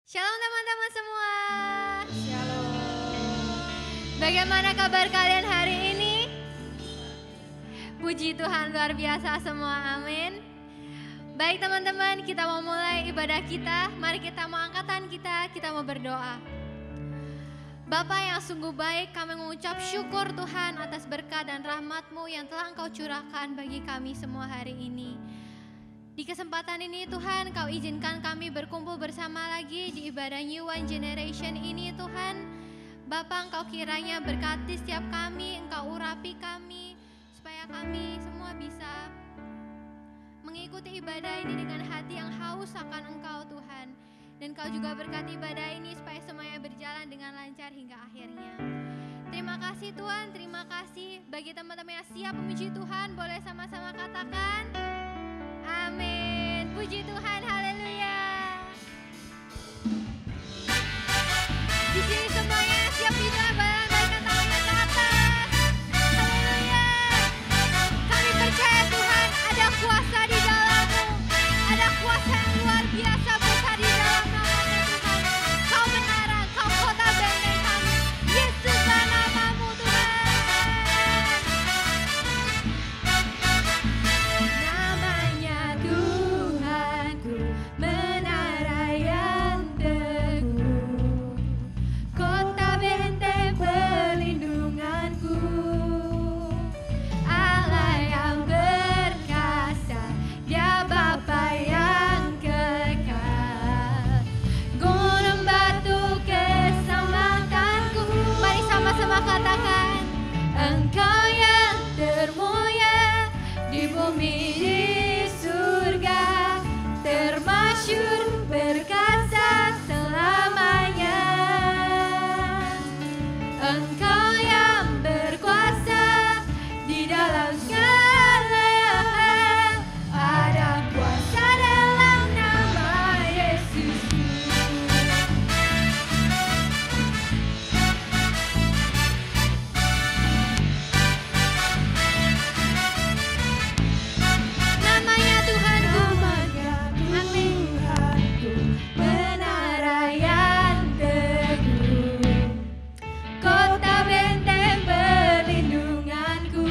Shalom teman-teman semua. Shalom. Bagaimana kabar kalian hari ini? Puji Tuhan, luar biasa semua, amin. Baik teman-teman, kita mau mulai ibadah kita. Mari kita mau angkat tangan kita mau berdoa. Bapa yang sungguh baik, kami mengucap syukur Tuhan atas berkat dan rahmat-Mu yang telah Engkau curahkan bagi kami semua hari ini. Di kesempatan ini Tuhan, Kau izinkan kami berkumpul bersama lagi di ibadah New One Generation ini Tuhan. Bapa, Engkau kiranya berkati setiap kami, Engkau urapi kami, supaya kami semua bisa mengikuti ibadah ini dengan hati yang haus akan Engkau Tuhan. Dan Kau juga berkati ibadah ini supaya semuanya berjalan dengan lancar hingga akhirnya. Terima kasih Tuhan, terima kasih. Bagi teman-teman yang siap memuji Tuhan, boleh sama-sama katakan amin. Puji Tuhan, haleluya. Di sini semuanya siap di dalam naikkan tangannya ke atas. Haleluya. Kami percaya Tuhan ada kuasa di dalam-Mu. Ada kuasa yang luar biasa besar di dalam nama-Mu Tuhan. Kau menara, Kau kota benteng kami. Yesuslah nama-Mu Tuhan. Namanya Tuhanku, menara yang teguh, kota benteng perlindunganku, Allah yang berkasa, Dia Bapa yang kekal, gunung batu keselamatanku. Mari sama-sama katakan, Engkau yang termulia di bumi di surga, termasyhur berkasa selamanya. Engkau yang berkuasa di dalam segala hal, ada kuasa dalam nama Yesus. Namanya Tuhanku, amin. Menara yang teguh, kota benteng perlindunganku,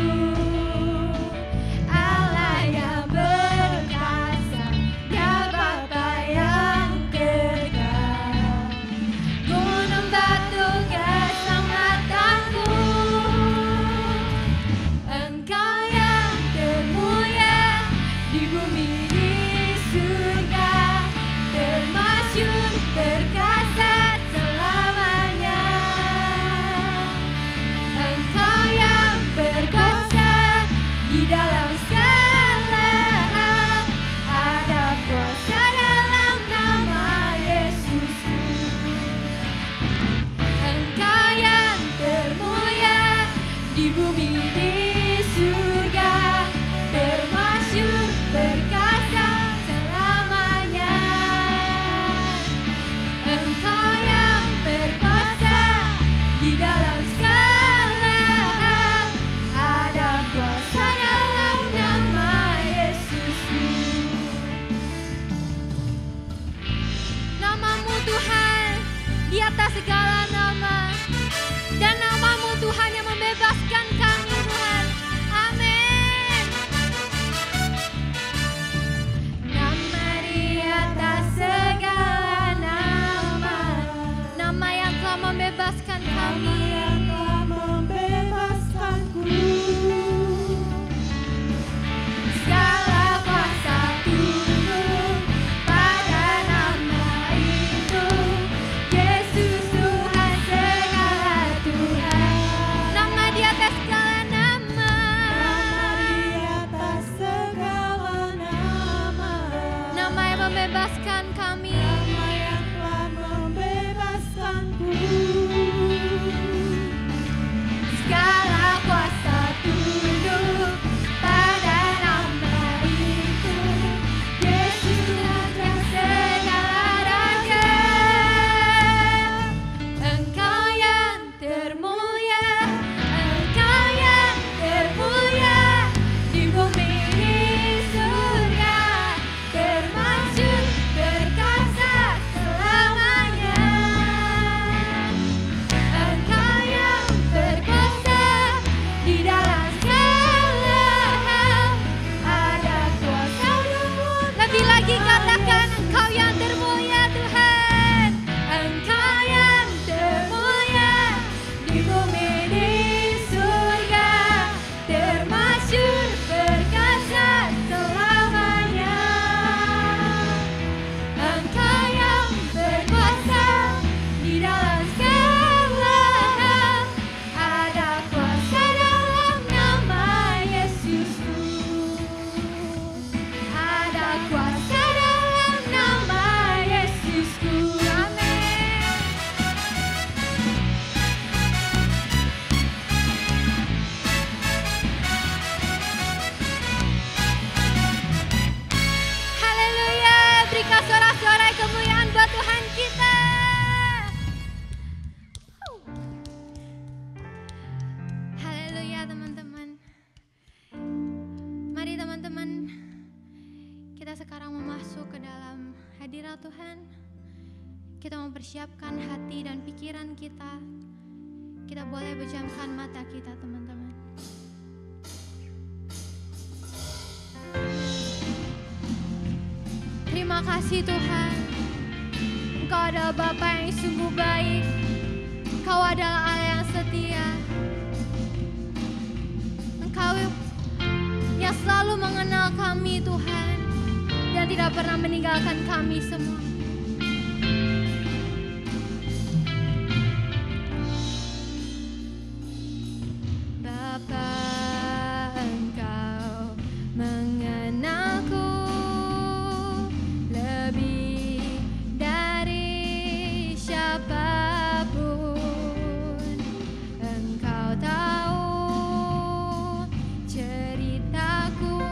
Allah yang berkasa, Dia Bapa yang kekal, gunung batu keselamatanku. Engkau yang termulia di bumi di surga, termasyhur berkasa selamanya. Engkau yang berkuasa di dalam segala hal, ada kuasa dalam nama Yesus. Engkau yang termulia di bumi di surga, termasyhur berkasa selamanya. Engkau yang berkuasa di dalam segala hal, ada kuasa dalam nama Yesus. Nama-Mu Tuhan di atas segala nama, dan nama-Mu Tuhan yang membebaskan kami Tuhan. Amin. Nama di atas segala nama, nama yang telah membebaskan kami, segala kuasa tunduk pada nama itu, Yesus Tuhan segala Tuhan. Nama di atas segala Tuhan, kita mempersiapkan hati dan pikiran kita. Kita boleh pejamkan mata kita, teman-teman. Terima kasih Tuhan, Engkau adalah Bapa yang sungguh baik. Engkau adalah Allah yang setia. Engkau yang selalu mengenal kami Tuhan, dan tidak pernah meninggalkan kami semua. Bapa, Engkau mengenalku lebih dari siapapun. Engkau tahu ceritaku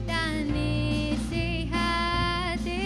dan isi hatiku.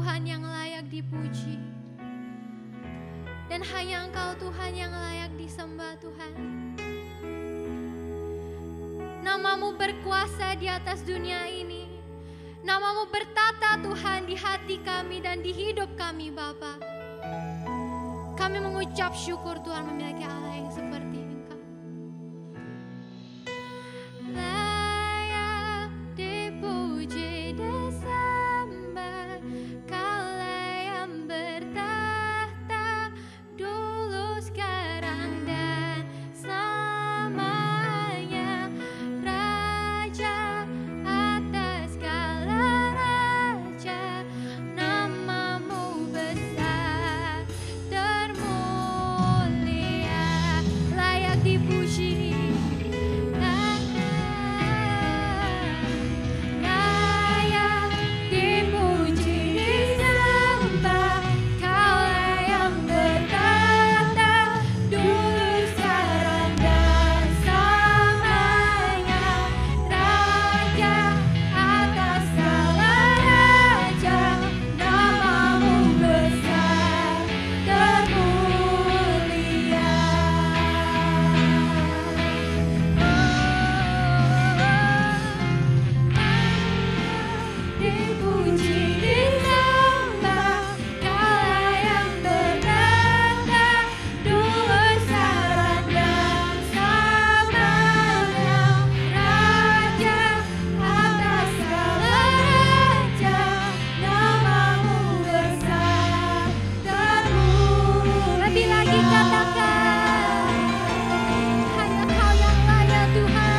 Tuhan yang layak dipuji. Dan hanya Engkau Tuhan yang layak disembah Tuhan. Nama-Mu berkuasa di atas dunia ini. Nama-Mu bertata Tuhan di hati kami dan di hidup kami Bapa. Kami mengucap syukur Tuhan memiliki Allah yang seperti Engkau. Layak dipuji disembah, Kaulah yang bertahta dulu sekarang dan selamanya, Raja atas segala raja. Nama-Mu besar termulia, layak dipuji. Layak dipuji disembah, Kaulah yang bertahta dulu sekarang dan selamanya, Raja atas segala raja. Nama-Mu besar termulia. Dipuji disembah, Kaulah yang bertahta dulu sekarang dan selamanya, Raja atas segala raja. Nama-Mu besar termulia. Lebih lagi katakan, hanya Kau yang layak Tuhan.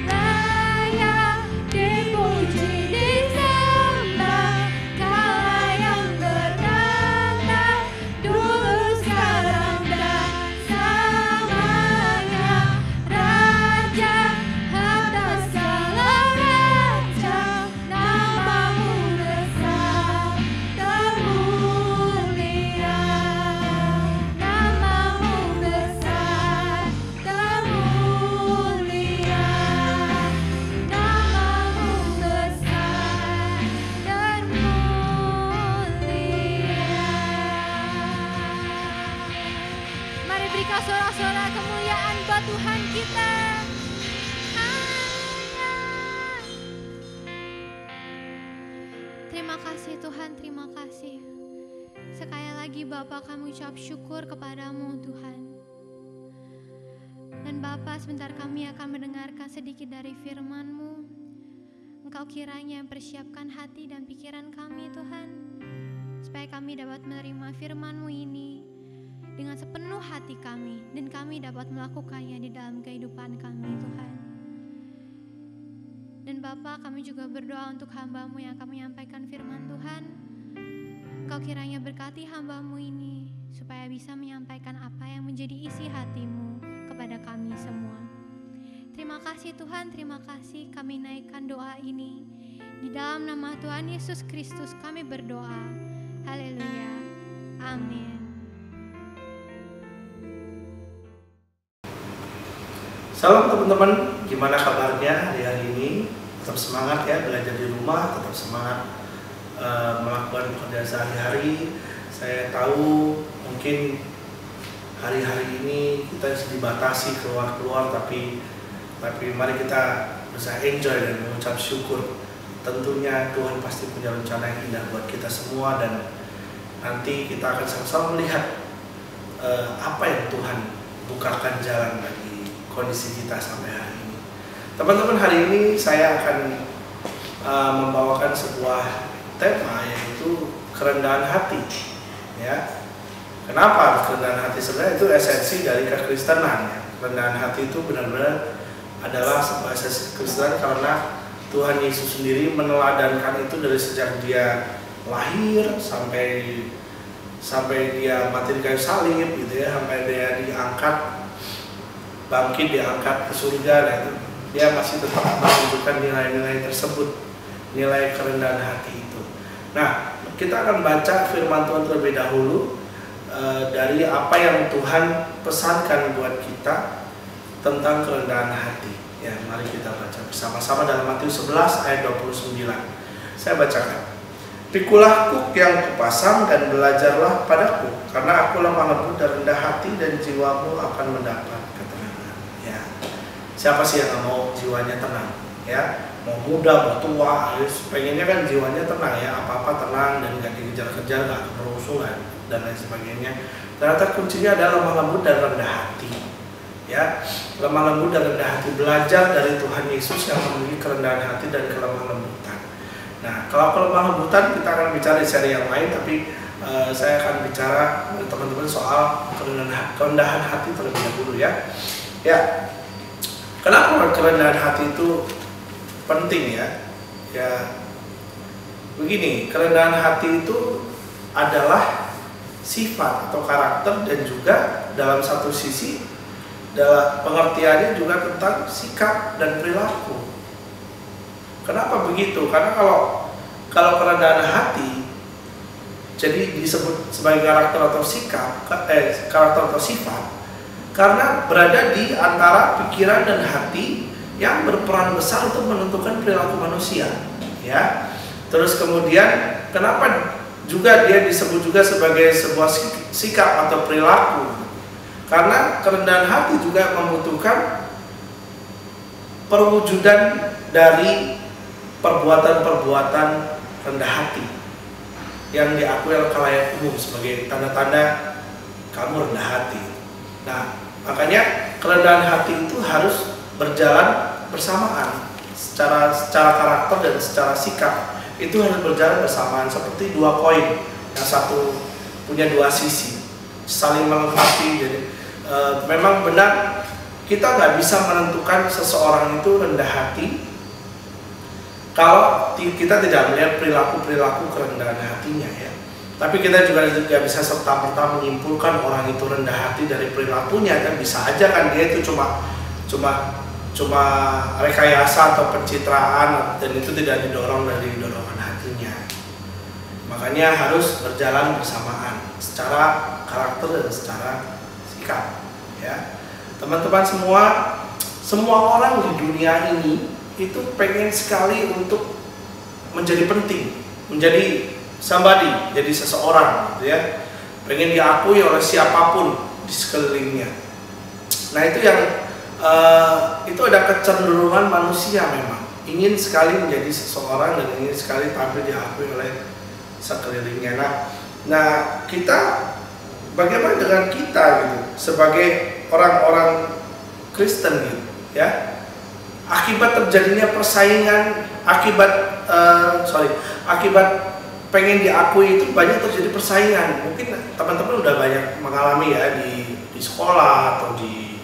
Layak dipuji disembah, Kaulah yang bertahta dulu sekarang dan selamanya, Raja atas segala raja. Nama-Mu besar termulia. Nama-Mu besar termulia. Nama-Mu besar termulia. Mari berikan sorak-sorak kemuliaan buat Tuhan kita. Terima kasih Tuhan, terima kasih. Sekali lagi Bapa, kami ucap syukur kepadamu Tuhan. Dan Bapa, sebentar kami akan mendengarkan sedikit dari firman-Mu. Engkau kiranya persiapkan hati dan pikiran kami Tuhan, supaya kami dapat menerima firman-Mu ini dengan sepenuh hati kami, dan kami dapat melakukannya di dalam kehidupan kami Tuhan. Dan Bapa, kami juga berdoa untuk hamba-Mu yang akan menyampaikan firman Tuhan. Engkau kiranya berkati hamba-Mu ini, supaya bisa menyampaikan apa yang menjadi isi hati-Mu kepada kami semua. Terima kasih Tuhan, terima kasih. Kami naikkan doa ini di dalam nama Tuhan Yesus Kristus kami berdoa. Haleluya. Amin. Salam teman-teman, gimana kabarnya hari ini? Tetap semangat ya, belajar di rumah, tetap semangat melakukan pekerjaan sehari-hari. Saya tahu mungkin hari-hari ini kita dibatasi keluar-keluar, tapi mari kita bisa enjoy dan mengucap syukur. Tentunya Tuhan pasti punya rencana yang indah buat kita semua, dan nanti kita akan sama-sama melihat apa yang Tuhan bukakan jalan bagi kondisi kita sampai hari ini. Teman-teman, hari ini saya akan membawakan sebuah tema, yaitu kerendahan hati. Ya, kenapa kerendahan hati? Sebenarnya itu esensi dari kekristenan. Ya. Kerendahan hati itu benar-benar adalah sebuah esensi kekristenan, karena Tuhan Yesus sendiri meneladankan itu dari sejak Dia lahir sampai Dia mati di kayu salib, gitu ya, sampai Dia diangkat, bangkit, diangkat ke surga. Nah, itu Dia masih tetap menunjukkan nilai-nilai tersebut, nilai kerendahan hati itu. Nah, kita akan baca firman Tuhan terlebih dahulu dari apa yang Tuhan pesankan buat kita tentang kerendahan hati. Ya, mari kita baca bersama-sama dalam Matius 11 ayat 29. Saya bacakan. Pikulah kuk yang kupasang dan belajarlah padaku, karena aku lemah lembut dan rendah hati, dan jiwamu akan mendapat ketenangan. Ya, siapa sih yang nggak mau jiwanya tenang? Ya, mau muda, mau tua, pengennya kan jiwanya tenang ya, apa-apa tenang dan nggak dikejar-kejar, nggak kemerusuhan dan lain sebagainya. Ternyata kuncinya adalah lemah lembut dan rendah hati. Ya, lemah lembut dan rendah hati, belajar dari Tuhan Yesus yang memiliki kerendahan hati dan kelemah lembutan. Nah, kalau kelemah lembutan kita akan bicara di seri yang lain, tapi saya akan bicara teman-teman soal kerendahan hati terlebih dahulu ya. Ya, kenapa kerendahan hati itu penting ya? Ya, begini, kerendahan hati itu adalah sifat atau karakter, dan juga dalam satu sisi dalam pengertiannya juga tentang sikap dan perilaku. Kenapa begitu? Karena kalau kerendahan hati jadi disebut sebagai karakter atau sikap, karakter atau sifat, karena berada di antara pikiran dan hati yang berperan besar untuk menentukan perilaku manusia. Ya, terus kemudian kenapa juga dia disebut juga sebagai sebuah sikap atau perilaku? Karena kerendahan hati juga membutuhkan perwujudan dari perbuatan-perbuatan rendah hati yang diakui oleh khalayak umum sebagai tanda-tanda kamu rendah hati. Nah, makanya kerendahan hati itu harus berjalan bersamaan secara karakter dan secara sikap. Itu harus berjalan bersamaan seperti dua koin, yang satu punya dua sisi, saling melengkapi. Jadi memang benar kita nggak bisa menentukan seseorang itu rendah hati kalau kita tidak melihat perilaku kerendahan hatinya ya. Tapi kita juga tidak bisa serta-merta menyimpulkan orang itu rendah hati dari perilakunya, kan bisa aja kan dia itu cuma rekayasa atau pencitraan, dan itu tidak didorong dari dorongan hatinya. Makanya harus berjalan bersamaan secara karakter dan secara sikap ya. Teman-teman semua orang di dunia ini itu pengen sekali untuk menjadi penting, menjadi somebody, jadi seseorang gitu ya. Pengen diakui oleh siapapun di sekelilingnya. Nah, itu yang itu ada kecenderungan manusia, memang ingin sekali menjadi seseorang dan ingin sekali tampil diakui oleh sekelilingnya. Nah, kita bagaimana dengan kita gitu sebagai orang-orang Kristen gitu ya? Akibat terjadinya persaingan, akibat pengen diakui itu banyak terjadi persaingan. Mungkin teman-teman udah banyak mengalami ya di sekolah atau di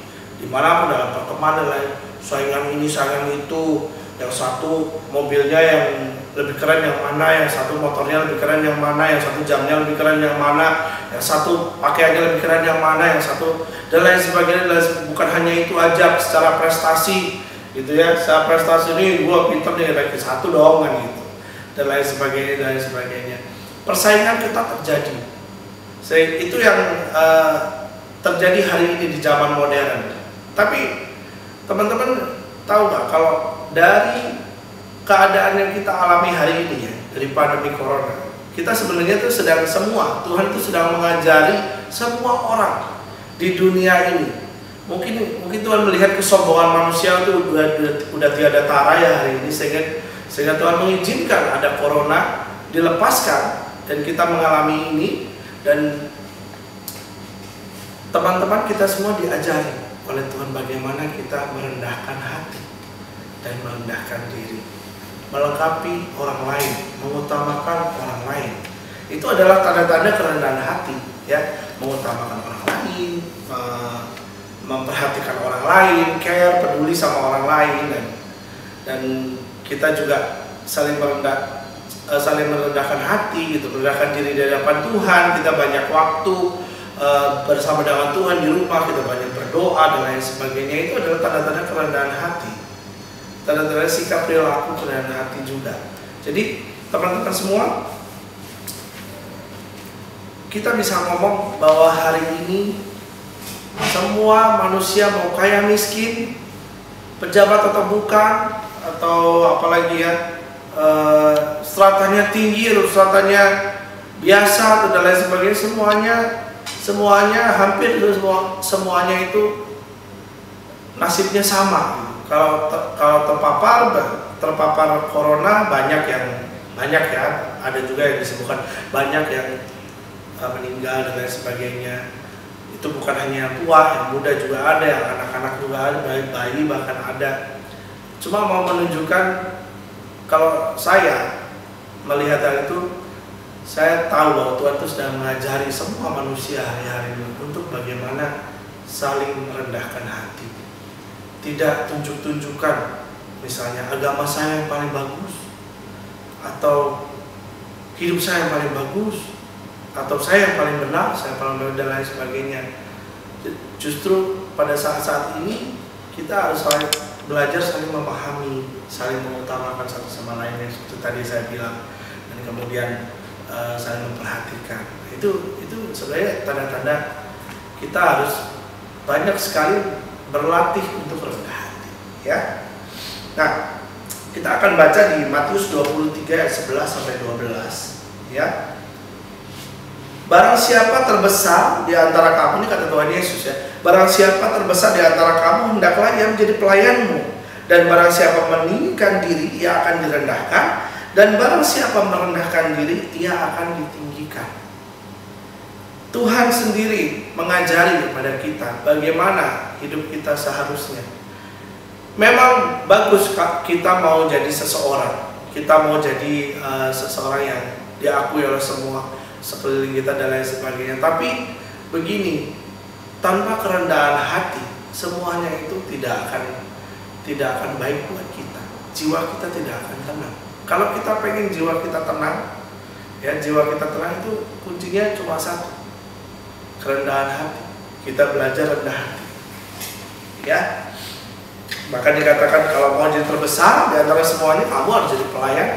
manapun dalam pertemanan lain, saingan ini saingan itu, yang satu mobilnya yang lebih keren yang mana, yang satu motornya lebih keren yang mana, yang satu jamnya lebih keren yang mana, yang satu pakaiannya lebih keren yang mana, yang satu dan lain sebagainya. Bukan hanya itu aja, secara prestasi gitu ya, secara prestasi ini gue pinter nih, ranking satu dong kan gitu, dan lain sebagainya. Persaingan kita terjadi. Itu yang terjadi hari ini di zaman modern. Tapi teman-teman tahu nggak kalau dari keadaan yang kita alami hari ini ya, dari pandemi corona, kita sebenarnya tuh Tuhan itu sedang mengajari semua orang di dunia ini. Mungkin Tuhan melihat kesombongan manusia itu udah tiada tara ya hari ini, sehingga Tuhan mengizinkan ada corona dilepaskan dan kita mengalami ini, dan teman-teman kita semua diajari oleh Tuhan bagaimana kita merendahkan hati dan merendahkan diri, melengkapi orang lain, mengutamakan orang lain. Itu adalah tanda-tanda kerendahan hati ya, mengutamakan orang lain, memperhatikan orang lain, care, peduli sama orang lain, dan kita juga saling merendahkan hati gitu, merendahkan diri di hadapan Tuhan. Kita banyak waktu bersama dengan Tuhan di rumah, kita banyak berdoa dan lain sebagainya. Itu adalah tanda-tanda kerendahan hati, tanda-tanda sikap perilaku kerendahan hati juga. Jadi teman-teman semua, kita bisa ngomong bahwa hari ini semua manusia, mau kaya miskin, pejabat atau bukan, atau apalagi ya, stratanya tinggi atau stratanya biasa atau dan lain sebagainya, semuanya hampir semuanya itu nasibnya sama. Kalau terpapar corona banyak ya, ada juga yang disebutkan banyak yang meninggal dan lain sebagainya. Itu bukan hanya yang tua, yang muda juga ada, yang anak-anak juga ada, bayi bahkan ada. Cuma mau menunjukkan, kalau saya melihat hal itu, saya tahu bahwa Tuhan itu sedang mengajari semua manusia hari-hari ini untuk bagaimana saling merendahkan hati. Tidak tunjuk-tunjukkan, misalnya agama saya yang paling bagus, atau hidup saya yang paling bagus, atau saya yang paling benar, saya paling benar dan lain sebagainya. Justru pada saat-saat ini kita harus belajar saling memahami, saling mengutamakan satu sama lain, yang seperti tadi saya bilang, dan kemudian saling memperhatikan. Itu sebenarnya tanda-tanda kita harus banyak sekali berlatih untuk rendah hati, ya. Nah, kita akan baca di Matius 23 ayat 11 sampai 12, ya. Barang siapa terbesar di antara kamu, ini kata Tuhan Yesus, ya. Barang siapa terbesar di antara kamu, hendaklah ia menjadi pelayanmu. Dan barang siapa meninggikan diri, ia akan direndahkan. Dan barang siapa merendahkan diri, ia akan ditinggikan. Tuhan sendiri mengajari kepada kita bagaimana hidup kita seharusnya. Memang bagus kita mau jadi seseorang, kita mau jadi seseorang yang diakui oleh semua sekeliling kita dan lain sebagainya. Tapi begini, tanpa kerendahan hati, semuanya itu tidak akan baik buat kita. Jiwa kita tidak akan tenang. Kalau kita pengen jiwa kita tenang, ya, jiwa kita tenang itu kuncinya cuma satu, kerendahan hati. Kita belajar rendah hati, ya. Maka dikatakan kalau mau jadi terbesar di antara semuanya, kamu harus jadi pelayan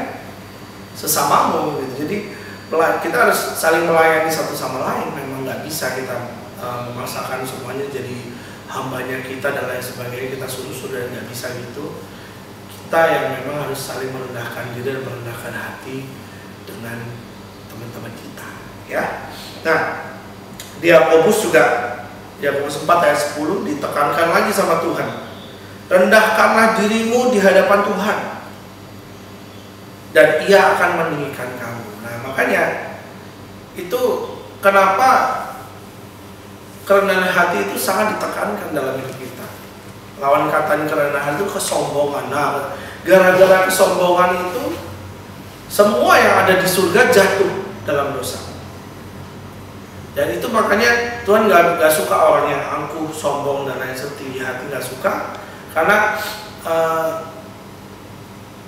sesamamu, gitu. Jadi kita harus saling melayani satu sama lain. Memang nggak bisa kita memaksakan semuanya jadi hambanya kita dan lain sebagainya, kita suruh-suruh, dan nggak bisa gitu. Kita yang memang harus saling merendahkan diri dan merendahkan hati dengan teman-teman kita, ya. Nah, di Yakobus juga, Yakobus 4 ayat 10 ditekankan lagi sama Tuhan, rendahkanlah dirimu di hadapan Tuhan, dan Ia akan meninggikan kamu. Nah, makanya itu kenapa kerendahan hati itu sangat ditekankan dalam hidup kita. Lawan kata kerendahan itu kesombongan. Nah, gara-gara kesombongan itu semua yang ada di surga jatuh dalam dosa. Dan itu makanya Tuhan gak suka orang yang angkuh, sombong, dan lain setinggi hati, gak suka. Karena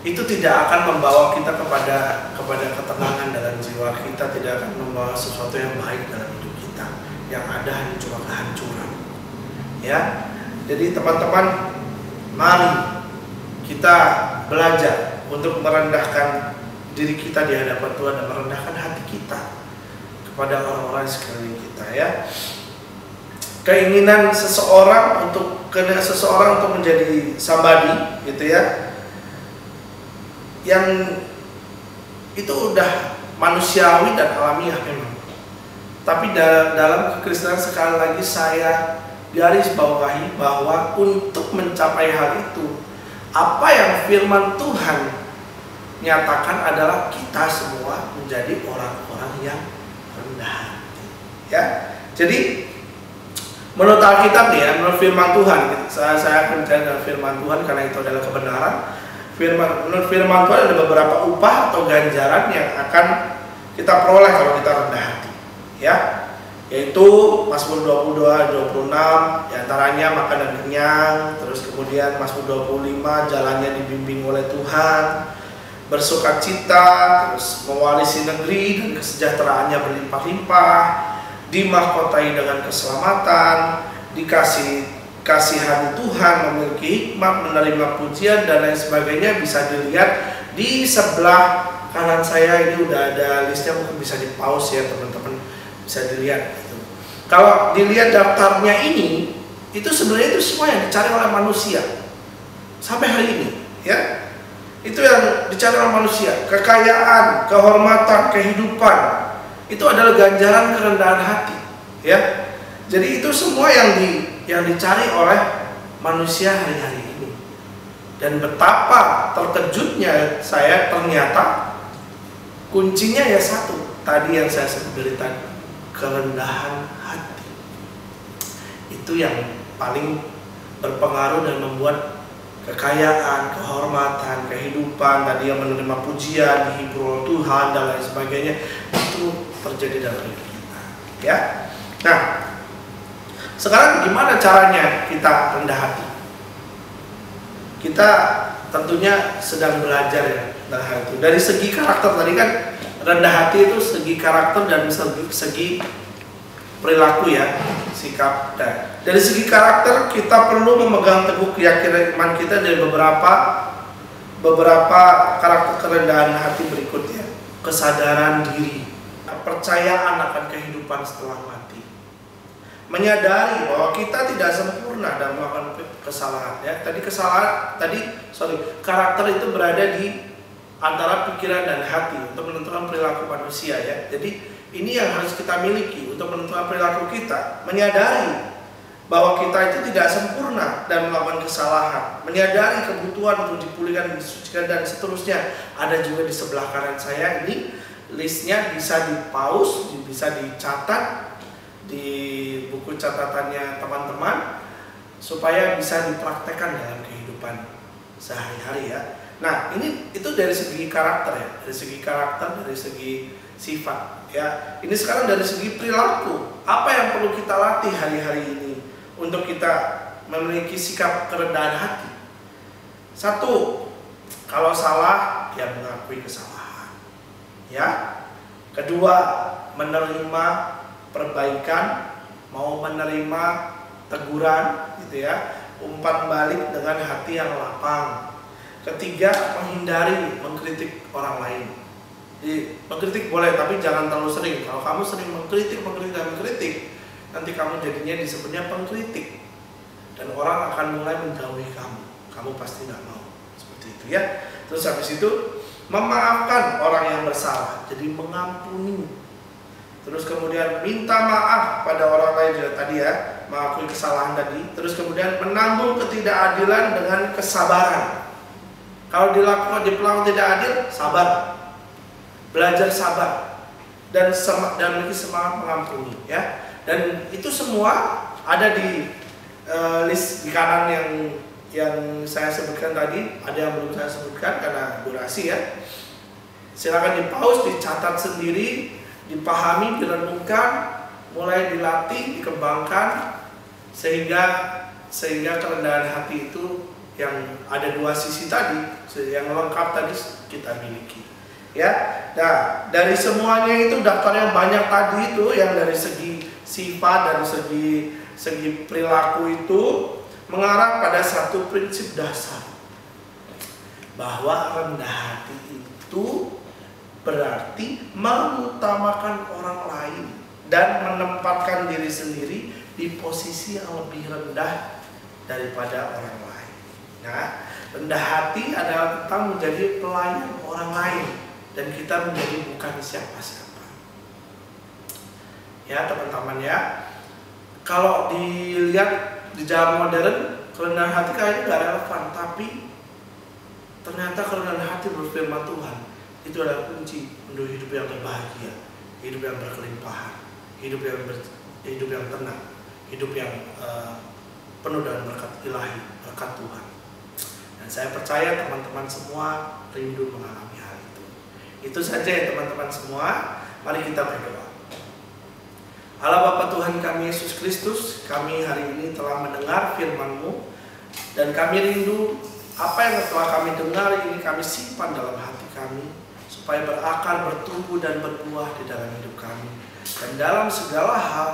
itu tidak akan membawa kita kepada ketenangan dalam jiwa kita, tidak akan membawa sesuatu yang baik dalam hidup kita. Yang ada hanya cuma kehancuran, ya. Jadi teman-teman, mari kita belajar untuk merendahkan diri kita di hadapan Tuhan dan merendahkan hati kita kepada orang-orang sekeliling kita, ya. Keinginan seseorang untuk menjadi somebody, gitu ya, yang itu udah manusiawi dan alamiah memang. Tapi dalam kekristenan sekali lagi saya garis bawahi bahwa untuk mencapai hal itu, apa yang firman Tuhan nyatakan adalah kita semua menjadi orang-orang yang rendah hati, ya. Jadi menurut Alkitab nih, ya, menurut firman Tuhan, saya akan bicara dengan firman Tuhan karena itu adalah kebenaran. Menurut firman Tuhan ada beberapa upah atau ganjaran yang akan kita peroleh kalau kita rendah hati, ya. Yaitu Mazmur 22, 26 diantaranya makan dan kenyang. Terus kemudian Mazmur 25 jalannya dibimbing oleh Tuhan, bersukacita, terus mewarisi negeri dan kesejahteraannya berlimpah-limpah, dimahkotai dengan keselamatan, dikasihani Tuhan, memiliki hikmat, menerima pujian dan lain sebagainya. Bisa dilihat di sebelah kanan saya ini udah ada listnya, mungkin bisa di pause ya teman-teman, bisa dilihat gitu. Kalau dilihat daftarnya ini, itu sebenarnya itu semua yang dicari oleh manusia sampai hari ini, ya. Itu yang dicari oleh manusia. Kekayaan, kehormatan, kehidupan, itu adalah ganjaran kerendahan hati, ya. Jadi itu semua yang dicari oleh manusia hari-hari ini. Dan betapa terkejutnya saya, ternyata kuncinya ya satu, tadi yang saya sebut dari tadi, kerendahan hati. Itu yang paling berpengaruh dan membuat kekayaan, kehormatan, kehidupan, tadi yang menerima pujian, dihibur oleh Tuhan dan lain sebagainya, itu terjadi dalam hidup kita, ya. Nah, sekarang gimana caranya kita rendah hati? Kita tentunya sedang belajar ya dalam hal itu. Dari segi karakter tadi kan, rendah hati itu segi karakter dan segi perilaku ya, sikap. Dan dari segi karakter kita perlu memegang teguh keyakinan iman kita dari beberapa karakter kerendahan hati berikutnya. Kesadaran diri, kepercayaan akan kehidupan setelah mati, menyadari bahwa kita tidak sempurna dan melakukan kesalahan ya. Karakter itu berada di antara pikiran dan hati untuk menentukan perilaku manusia ya. Jadi ini yang harus kita miliki untuk menentukan perilaku kita, menyadari bahwa kita itu tidak sempurna dan melakukan kesalahan, menyadari kebutuhan untuk dipulihkan, disucikan dan seterusnya. Ada juga di sebelah kanan saya ini listnya, bisa di-pause, bisa dicatat di buku catatannya teman-teman supaya bisa dipraktekkan dalam kehidupan sehari-hari ya. Nah, itu dari segi karakter ya, dari segi karakter, dari segi sifat ya. Ini sekarang dari segi perilaku, apa yang perlu kita latih hari-hari ini untuk kita memiliki sikap kerendahan hati? Satu, kalau salah ya mengakui kesalahan ya. Kedua, menerima perbaikan, mau menerima teguran gitu ya, umpan balik dengan hati yang lapang. Ketiga, menghindari mengkritik orang lain. Jadi, mengkritik boleh, tapi jangan terlalu sering. Kalau kamu sering mengkritik, nanti kamu jadinya disebutnya pengkritik. Dan orang akan mulai menjauhi kamu. Kamu pasti nggak mau. Seperti itu ya. Terus habis itu, memaafkan orang yang bersalah. Jadi mengampuni. Terus kemudian minta maaf pada orang lain juga tadi ya. Mengakui kesalahan tadi. Terus kemudian menanggung ketidakadilan dengan kesabaran. Kalau diperlakukan tidak adil, sabar. Belajar sabar dan memiliki semangat mengampuni ya. Dan itu semua ada di list di kanan yang saya sebutkan tadi. Ada yang belum saya sebutkan karena durasi ya. Silakan di-pause, dicatat sendiri, dipahami, direnungkan, mulai dilatih, dikembangkan sehingga kerendahan hati itu yang ada dua sisi tadi, yang lengkap tadi kita miliki ya. Nah, dari semuanya itu daftarnya banyak tadi itu, yang dari segi sifat dan segi perilaku itu mengarah pada satu prinsip dasar, bahwa rendah hati itu berarti mengutamakan orang lain dan menempatkan diri sendiri di posisi yang lebih rendah daripada orang lain. Nah, rendah hati adalah tentang menjadi pelayan orang lain dan kita menjadi bukan siapa-siapa. Ya teman-teman ya, kalau dilihat di zaman modern, kerendahan hati kayaknya gak relevan, tapi ternyata kerendahan hati menurut firman Tuhan itu adalah kunci untuk hidup yang berbahagia, hidup yang berkelimpahan, hidup yang tenang, hidup yang penuh dengan berkat ilahi, berkat Tuhan. Dan saya percaya teman-teman semua rindu mengalami hal itu. Itu saja ya teman-teman semua. Mari kita berdoa. Allah Bapa Tuhan kami Yesus Kristus, kami hari ini telah mendengar firman-Mu dan kami rindu apa yang telah kami dengar ini kami simpan dalam hati kami supaya berakar, bertumbuh dan berbuah di dalam hidup kami. Dan dalam segala hal,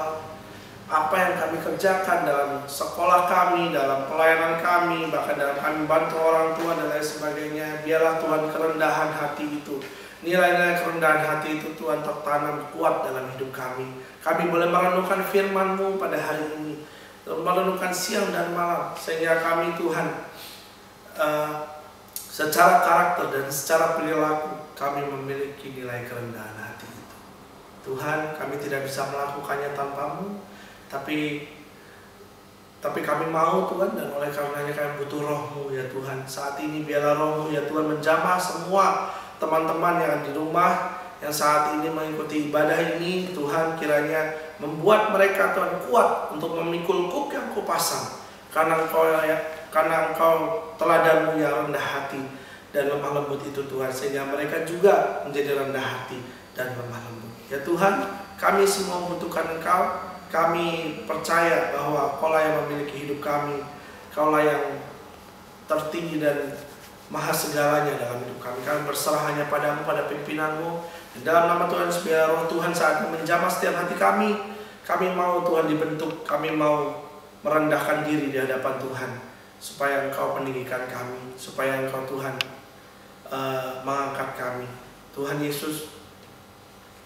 apa yang kami kerjakan dalam sekolah kami, dalam pelayanan kami, bahkan dalam kami bantu orang tua dan lain sebagainya, biarlah Tuhan kerendahan hati itu, nilai-nilai kerendahan hati itu Tuhan tertanam kuat dalam hidup kami. Kami boleh merenungkan firman-Mu pada hari ini, merenungkan siang dan malam, sehingga kami Tuhan secara karakter dan secara perilaku kami memiliki nilai kerendahan hati itu. Tuhan, kami tidak bisa melakukannya tanpa-Mu, tapi kami mau Tuhan, dan oleh karenanya kami butuh Roh-Mu ya Tuhan. Saat ini biarlah Roh-Mu ya Tuhan menjamah semua teman-teman yang di rumah, yang saat ini mengikuti ibadah ini. Tuhan, kiranya membuat mereka Tuhan kuat untuk memikul kuk yang Kau pasang. Karena Engkau teladan-Mu yang rendah hati dan lemah lembut itu Tuhan, sehingga mereka juga menjadi rendah hati dan lemah lembut. Ya Tuhan, kami semua membutuhkan Engkau. Kami percaya bahwa Kaulah yang memiliki hidup kami, Kaulah yang tertinggi dan maha segalanya dalam hidup kami. Kami berserah hanya padamu, pada pimpinan-Mu. Dan dalam nama Tuhan, biar Roh Tuhan saat ini menjamah setiap hati kami. Kami mau Tuhan dibentuk, kami mau merendahkan diri di hadapan Tuhan, supaya Engkau peninggikan kami, supaya Engkau Tuhan mengangkat kami. Tuhan Yesus,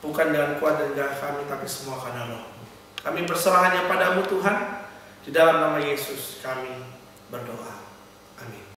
bukan dengan kuat dan gagah kami, tapi semua karena Roh. Kami berserah hanya padamu Tuhan. Di dalam nama Yesus kami berdoa. Amin.